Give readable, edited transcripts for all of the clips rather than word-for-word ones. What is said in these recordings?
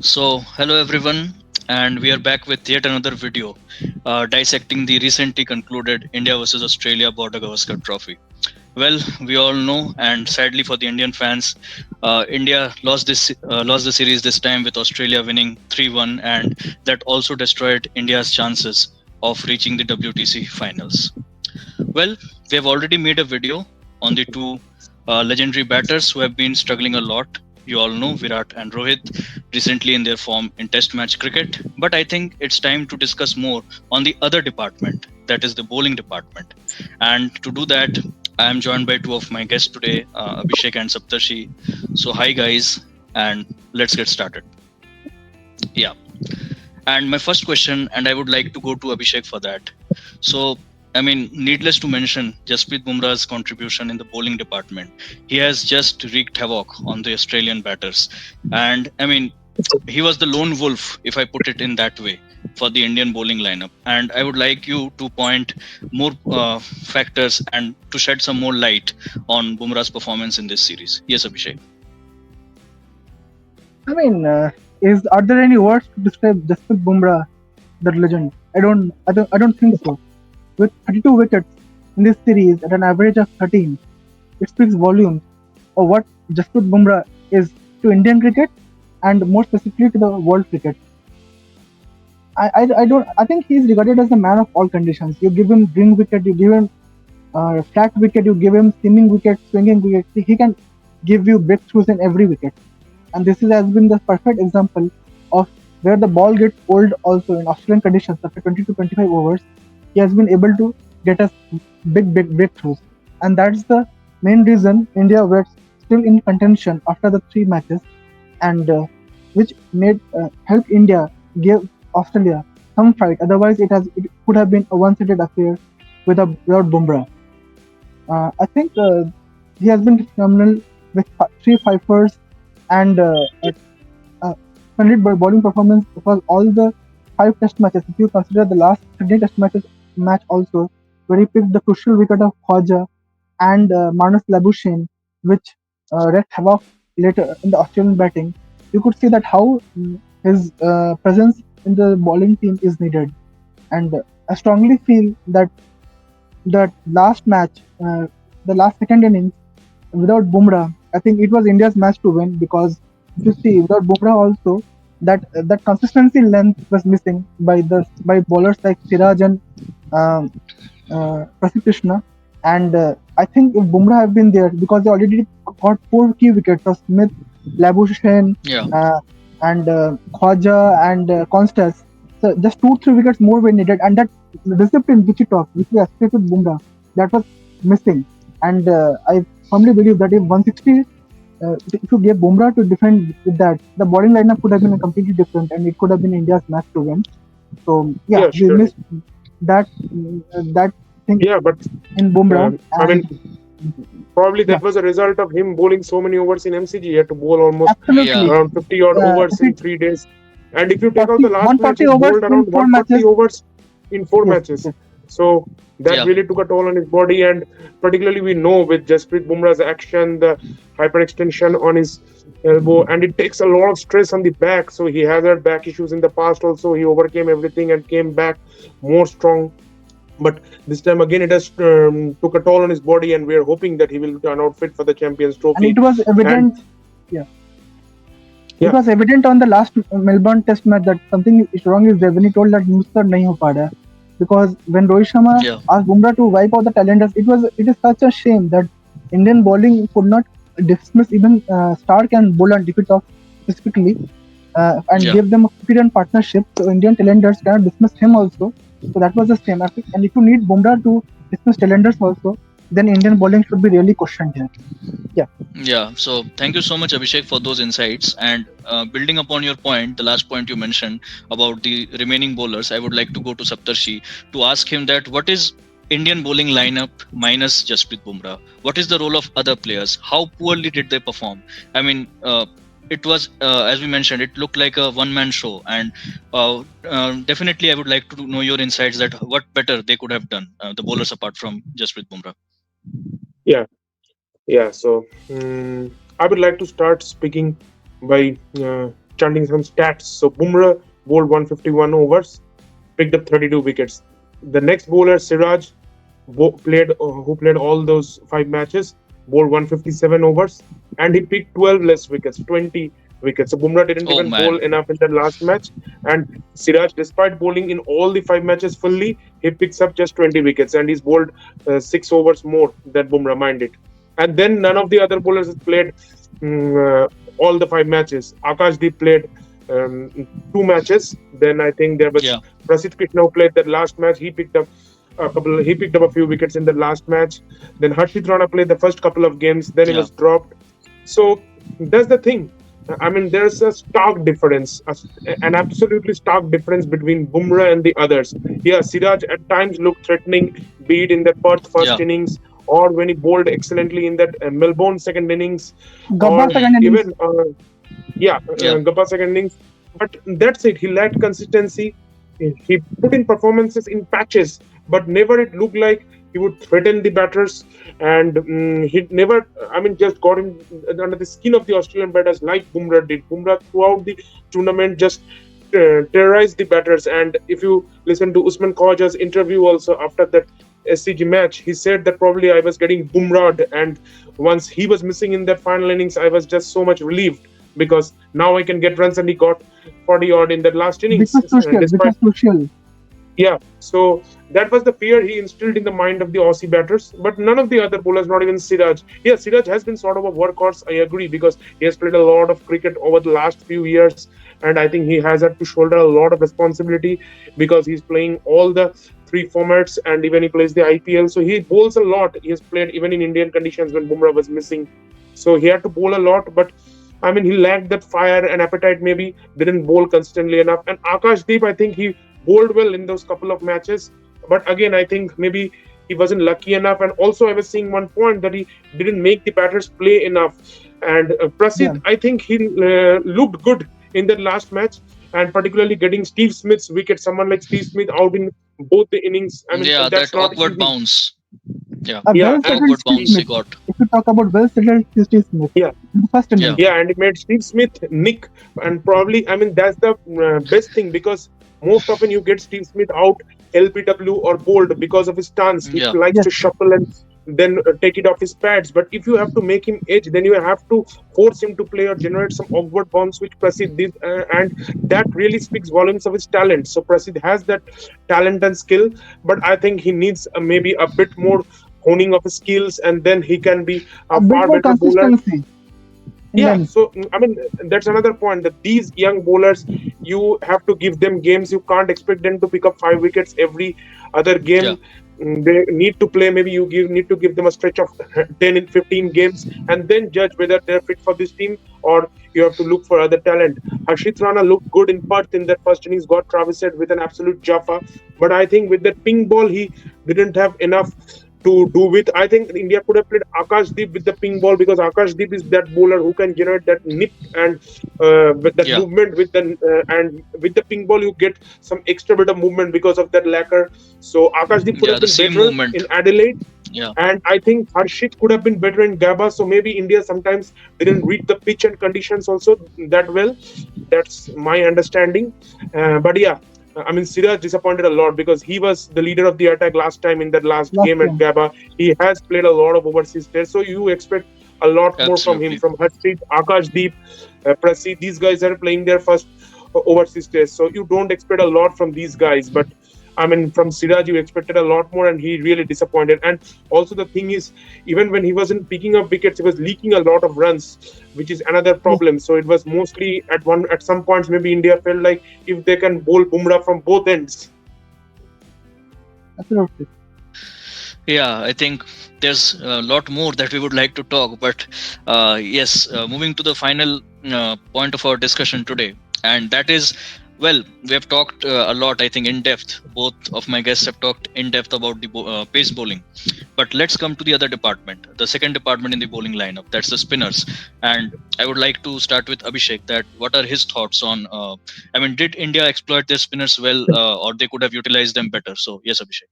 Hello everyone, and we are back with yet another video dissecting the recently concluded India versus Australia Border Gavaskar Trophy. Well, we all know, and sadly for the Indian fans, India lost the series this time with Australia winning 3-1, and that also destroyed India's chances of reaching the WTC finals. Well, we have already made a video on the two legendary batters who have been struggling a lot. You all know Virat and Rohit recently in their form in Test match cricket. But I think it's time to discuss more on the other department, that is the bowling department. And to do that, I am joined by two of my guests today, Abhishek and Saptarshi. So, hi guys, and let's get started. Yeah. And my first question, and I would like to go to Abhishek for that. So, I mean, needless to mention, Jasprit Bumrah's contribution in the bowling department. He has just wreaked havoc on the Australian batters. And I mean, he was the lone wolf, if I put it in that way, for the Indian bowling lineup. And I would like you to point more factors and to shed some more light on Bumrah's performance in this series. Yes, Abhishek. I mean, is are there any words to describe Jasprit Bumrah, the legend? I don't think so. With 32 wickets in this series at an average of 13, it speaks volumes of what Jasprit Bumrah is to Indian cricket and more specifically to the world cricket. I think he's regarded as the man of all conditions. You give him green wicket, you give him flat wicket, you give him seaming wicket, swinging wicket. He can give you breakthroughs in every wicket. And this has been the perfect example of where the ball gets old also in Australian conditions after 20 to 25 overs. He has been able to get us big breakthroughs. And that's the main reason India were still in contention after the three matches, and which made helped India give Australia some fight. Otherwise, it could have been a one-sided affair without Bumrah. I think he has been phenomenal with three fifers and splendid bowling performance across all the five test matches. If you consider the last 13 test match also, where he picked the crucial wicket of Khwaja and Marnus Labuschagne, which wreaked havoc later in the Australian batting, you could see that how his presence in the bowling team is needed. And I strongly feel that last match, the last second innings, without Bumrah, I think it was India's match to win because if you see without Bumrah also that consistency length was missing by bowlers like Siraj and um, Prasidh Krishna, and I think if Bumrah have been there because they already got four key wickets of Smith, Labuschagne, Yeah. and Khwaja and Constance. So just two three wickets more were needed, and that discipline which you talked, which we expected Bumrah, that was missing. And I firmly believe that if 160, if you gave Bumrah to defend with that, the bowling lineup could have been completely different, and it could have been India's match to win. So yeah, Yeah, we surely. missed that that thing Yeah, but in Bumrah, I and mean, probably yeah, that was a result of him bowling so many overs in MCG. He had to bowl almost Yeah. absolutely. around 50 odd overs in Defeat 3 days. And if you take out 40, the last match, 140 he's overs bowled in around four 140 matches. overs in four Yes, matches. yes, So that Yeah. really took a toll on his body. And particularly, we know with Jasprit Bumrah's action, the hyperextension on his elbow, and it takes a lot of stress on the back. So he has had back issues in the past also. He overcame everything and came back more strong, but this time again it has took a toll on his body, and we are hoping that he will turn out fit for the Champions and Trophy. it was And evident. Yeah, it yeah, was evident on the last Melbourne Test match that something is wrong is there when he told that Mustard nahi ho pa raha hai. Because when Rohit Sharma Yeah. asked Bumrah to wipe out the talenters, it is such a shame that Indian bowling could not dismiss even Stark and Boland, if we talk specifically, and Yeah. give them a competent partnership. So Indian talenters cannot dismiss him also. So that was a shame. I think- And if you need Bumrah to dismiss talenters also, then Indian bowling should be really questioned here. Yeah. Yeah, so thank you so much, Abhishek, for those insights. And building upon your point, the last point you mentioned about the remaining bowlers, I would like to go to Saptarshi to ask him that what is Indian bowling lineup minus Jasprit Bumrah? What is the role of other players? How poorly did they perform? I mean, it was, as we mentioned, it looked like a one-man show. And definitely, I would like to know your insights that what better they could have done, the bowlers apart from Jasprit Bumrah. yeah, yeah. So I would like to start speaking by understanding some stats. So Bumrah bowled 151 overs, picked up 32 wickets. The next bowler, Siraj, who played all those 5 matches, bowled 157 overs, and he picked 12 less wickets, 20 wickets. So Bumrah didn't Oh even bowl man. enough in the last match, and Siraj, despite bowling in all the 5 matches fully, he picks up just 20 wickets, and he's bowled 6 overs more than Bumrah, mind it. And then none of the other bowlers has played all the 5 matches. Akashdeep played 2 matches. Then I think there was Yeah. Prasidh Krishna who played that last match. He picked up a couple. He picked up a few wickets in the last match. Then Harshit Rana played the first couple of games. Then he Yeah. was dropped. So that's the thing. I mean, there's a stark difference, an absolutely stark difference between Bumrah and the others. Yeah, Siraj at times looked threatening, be it in the Perth first Yeah. innings or when he bowled excellently in that Melbourne second innings, Gabba or Hmm. second innings. even yeah, Yeah. Gappa second innings. But that's it. He lacked consistency. He put in performances in patches, but never it looked like he would threaten the batters. And he never, I mean, just got him under the skin of the Australian batters like Bumrah did. Bumrah throughout the tournament just terrorized the batters. And if you listen to Usman Khawaja's interview also after that SCG match, he said that probably I was getting Bumrahed, and once he was missing in that final innings, I was just so much relieved because now I can get runs, and he got 40 odd in that last Which innings. was crucial. Which Despite was crucial. yeah, so that was the fear he instilled in the mind of the Aussie batters. But none of the other bowlers, not even Siraj. Yeah, Siraj has been sort of a workhorse, I agree, because he has played a lot of cricket over the last few years. And I think he has had to shoulder a lot of responsibility because he's playing all the three formats, and even he plays the IPL. So he bowls a lot. He has played even in Indian conditions when Bumrah was missing. So he had to bowl a lot, but I mean, he lacked that fire and appetite, maybe, didn't bowl consistently enough. And Akashdeep, I think he bowled well in those couple of matches. But again, I think maybe he wasn't lucky enough. And also, I was seeing one point that he didn't make the batters play enough. And Yeah. Prasid, I think he looked good in that last match, and particularly getting Steve Smith's wicket, someone like Steve Smith out in both the innings. I mean, Yeah. that's That not awkward easy. bounce. Yeah. A Yeah, well The and settled awkward Steve bounce he Smith. got. If you talk about well settled Steve Smith yeah, in the first Yeah. innings. yeah, and it made Steve Smith nick, and probably, I mean, that's the best thing because most often you get Steve Smith out LBW or bowled because of his stance. He Yeah. likes Yes. to shuffle and then take it off his pads. But if you have to make him edge, then you have to force him to play or generate some awkward bounce, which Prasid did, and that really speaks volumes of his talent. So Prasid has that talent and skill, but I think he needs maybe a bit more honing of his skills, and then he can be A a bit far more better bowler. consistency in the Yeah, innings. so I mean, that's another point that these young bowlers, you have to give them games. You can't expect them to pick up 5 wickets every other Yeah. game. They need to play. Maybe need to give them a stretch of 10 in 15 games, and then judge whether they're fit for this team, or you have to look for other talent. Harshit Rana looked good in Perth in that first innings, got Travis Head with an absolute jaffa, but I think with that ping ball, he didn't have enough to do with. I think India could have played Akashdeep with the ping ball because Akashdeep is that bowler who can generate that nip and with that Yeah. movement with the and with the ping ball you get some extra bit of movement because of that lacquer. So Akashdeep could Yeah. have The been seam better movement. in Adelaide, Yeah. and I think Harshit could have been better in Gabba. So maybe India sometimes didn't read the pitch and conditions also that well. That's my understanding. But yeah, I mean, Siraj disappointed a lot because he was the leader of the attack last time in that last Last game at game. Gabba. He has played a lot of overseas tests, so you expect a lot more from him, Absolutely. from Harshit, Akashdeep, Prasi. These guys are playing their first overseas test, so you don't expect a lot from these guys. But I mean, from Siraj, you expected a lot more, and he really disappointed. And also, the thing is, even when he wasn't picking up wickets, he was leaking a lot of runs, which is another Yes. problem. So it was mostly at some points, maybe India felt like if they can bowl Bumrah from both ends. Absolutely. Yeah, I think there's a lot more that we would like to talk, but yes, moving to the final point of our discussion today, and that is, well, we have talked a lot, I think, in depth. Both of my guests have talked in depth about the pace bowling, but let's come to the other department, the second department in the bowling lineup. That's the spinners, and I would like to start with Abhishek. That what are his thoughts on? I mean, did India exploit their spinners well, or they could have utilized them better? So yes, Abhishek.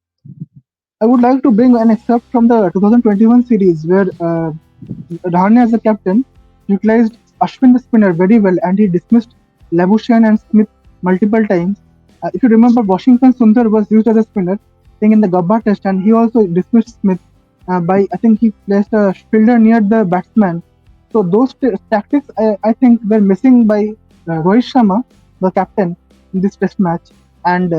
I would like to bring an excerpt from the 2021 series where Rahane as a captain utilized Ashwin the spinner very well and he dismissed Labuschagne and Smith multiple times. If you remember, Washington Sundar was used as a spinner, I think in the Gabba test, and he also dismissed Smith by, I think he placed a fielder near the batsman. So those tactics, I think, were missing by Rohit Sharma, the captain, in this test match. And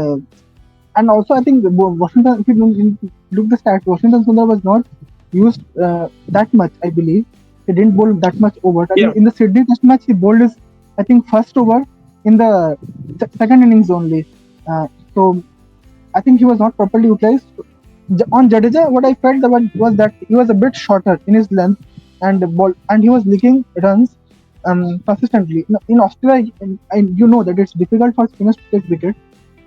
also, I think Washington, if you look the stats, Washington Sundar was not used that much, I believe. He didn't bowl that much over. I think Yeah, in the Sydney Test match, he bowled his, I think, first over in the second innings only. So I think he was not properly utilized. On Jadeja, what I felt was that he was a bit shorter in his length and the ball, and he was leaking runs consistently. In Australia, you know that it's difficult for spinners to take wickets,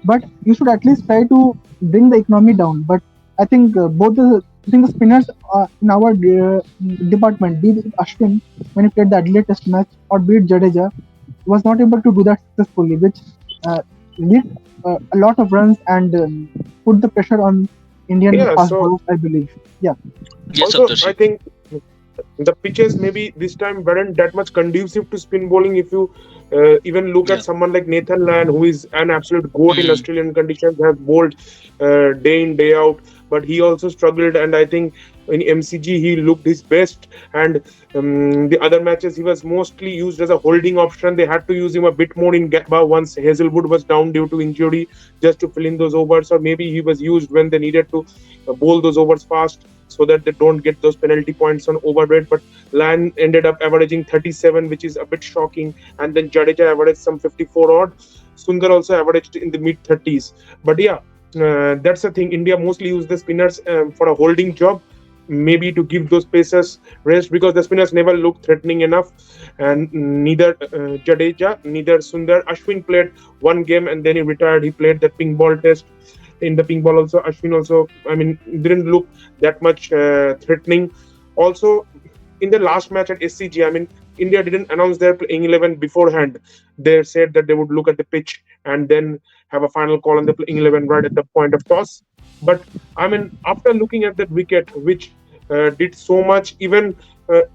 but you should at least try to bring the economy down. But I think I think the spinners in our department, be it Ashwin when he played the Adelaide Test match, or be it Jadeja, was not able to do that successfully, which uh, leaked a lot of runs and put the pressure on Indian yeah. fast So bowlers, I believe. Yeah, Yes, also, I Saptarshi. think the pitches maybe this time weren't that much conducive to spin bowling. If you even look at Yeah. someone like Nathan Lyon, who is an absolute goat in Hmm. Australian conditions, has bowled day in day out, but he also struggled. And I think in MCG he looked his best. And the other matches he was mostly used as a holding option. They had to use him a bit more in Gabba once Hazelwood was down due to injury, just to fill in those overs, or maybe he was used when they needed to bowl those overs fast so that they don't get those penalty points on overweight. But Lan ended up averaging 37, which is a bit shocking. And then Jadeja averaged some 54 odd. Sundar also averaged in the mid 30s. But yeah, that's the thing. India mostly use the spinners for a holding job, maybe to give those pacers rest, because the spinners never looked threatening enough. And neither Jadeja, neither Sundar. Ashwin played one game and then he retired. He played that pink ball test. In the pink ball also, Ashwin also, I mean, didn't look that much threatening. Also, in the last match at SCG, I mean, India didn't announce their playing 11 beforehand. They said that they would look at the pitch and then have a final call on the playing 11 right at the point of toss. But I mean, after looking at that wicket, which did so much, even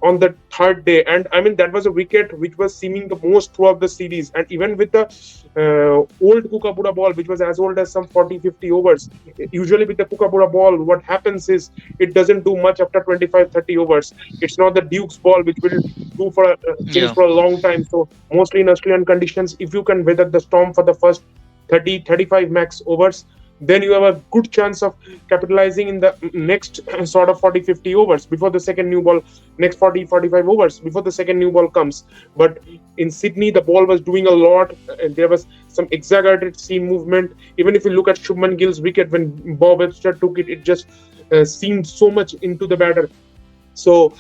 on the third day, and I mean, that was a wicket which was seeming the most throughout the series. And even with the old Kukapura ball, which was as old as some 40, 50 overs, usually with the Kukapura ball, what happens is it doesn't do much after 25, 30 overs. It's not the Duke's ball, which will do for finish Yeah. for a long time. So mostly in Australian conditions, if you can weather the storm for the first 30, 35 max overs, then you have a good chance of capitalizing in the next sort of 40, 50 overs before the second new ball, next 40, 45 overs before the second new ball comes. But in Sydney, the ball was doing a lot. There was some exaggerated seam movement. Even if you look at Shubman Gill's wicket, when Bob Webster took it, it just seemed so much into the batter. So,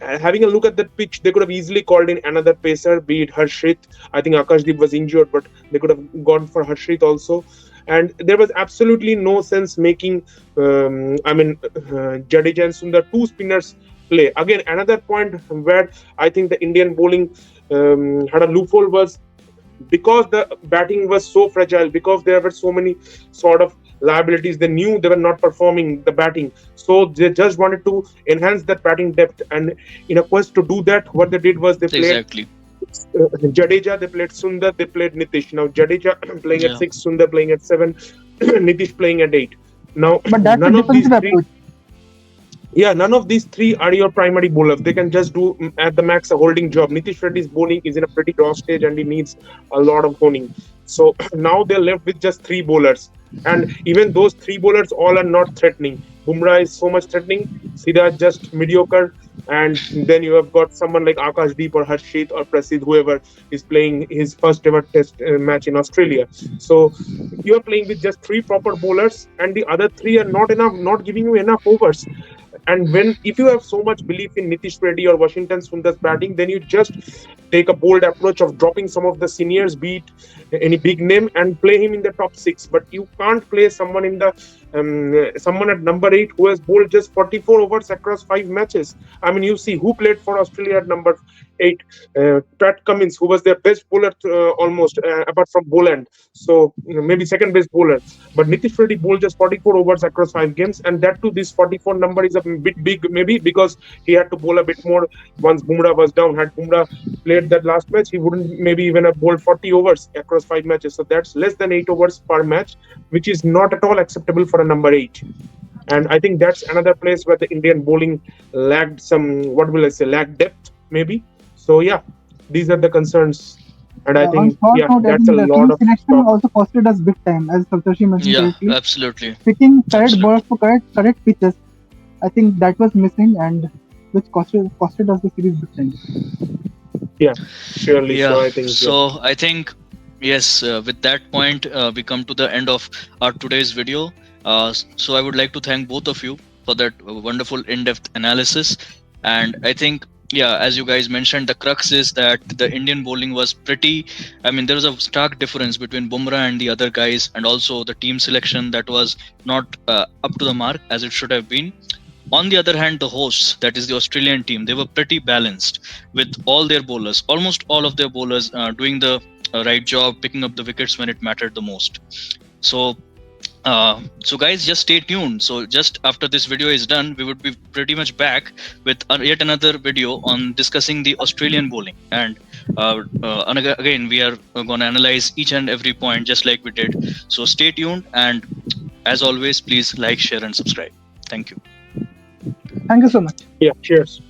having a look at that pitch, they could have easily called in another pacer, be it Harshit. I think Akashdeep was injured, but they could have gone for Harshit also. And there was absolutely no sense making, Jadeja and Sundar, two spinners, play. Again, another point where I think the Indian bowling had a loophole was because the batting was so fragile, because there were so many sort of liabilities. They knew they were not performing the batting, so they just wanted to enhance that batting depth. And in a quest to do that, what they did was they played Exactly. Jadeja, they played Sundar, they played Nitish. Now Jadeja playing at Yeah. 6, Sundar playing at 7, Nitish playing at 8. Now but that's a none of these defensive three, approach. yeah, none of these three are your primary bowlers. They can just do at the max a holding job. Nitish Reddy's bowling is in a pretty raw stage and he needs a lot of honing. So now they're left with just three bowlers. And even those three bowlers all are not threatening. Bumrah is so much threatening, Siraj just mediocre, and then you have got someone like Akashdeep or Harshit or Prasid, whoever is playing his first ever test match in Australia. So you are playing with just three proper bowlers, and the other three are not enough, not giving you enough overs. And when if you have so much belief in Nitish Reddy or Washington Sundar's batting, then you just take a bold approach of dropping some of the seniors, be it any big name, and play him in the top six. But you can't play someone in the someone at number 8 who has bowled just 44 overs across 5 matches. I mean, you see who played for Australia at number 8. Pat Cummins, who was their best bowler almost, apart from Boland. So maybe second best bowler. But Nitish Reddy bowled just 44 overs across 5 games, and that too, this 44 number is a bit big, maybe because he had to bowl a bit more once Bumrah was down. Had Bumrah played that last match, he wouldn't maybe even have bowled 40 overs across 5 matches. So that's less than 8 overs per match, which is not at all acceptable for a number 8. And I think that's another place where the Indian bowling lagged some, what will I say, lagged depth, maybe. So, yeah, these are the concerns. And I On think, short yeah, note, I that's a think the team lot of selection talk. also costed us big time, as Saptarshi mentioned Yeah, correctly. absolutely. Picking correct balls Absolutely. for correct pitches, I think that was missing, and which costed us the series big time. Yeah, surely. Yeah. So I think, yeah. So I think, yes, with that point, we come to the end of our today's video. So I would like to thank both of you for that wonderful in-depth analysis. And I think, yeah, as you guys mentioned, the crux is that the Indian bowling was pretty. I mean, there was a stark difference between Bumrah and the other guys, and also the team selection that was not up to the mark as it should have been. On the other hand, the hosts, that is the Australian team, they were pretty balanced with all their bowlers, almost all of their bowlers doing the right job, picking up the wickets when it mattered the most. So, so guys, just stay tuned. So, just after this video is done, we would be pretty much back with yet another video on discussing the Australian bowling. And again, we are going to analyze each and every point just like we did. So, stay tuned. And as always, please like, share, and subscribe. Thank you. Thank you so much. Yeah, cheers.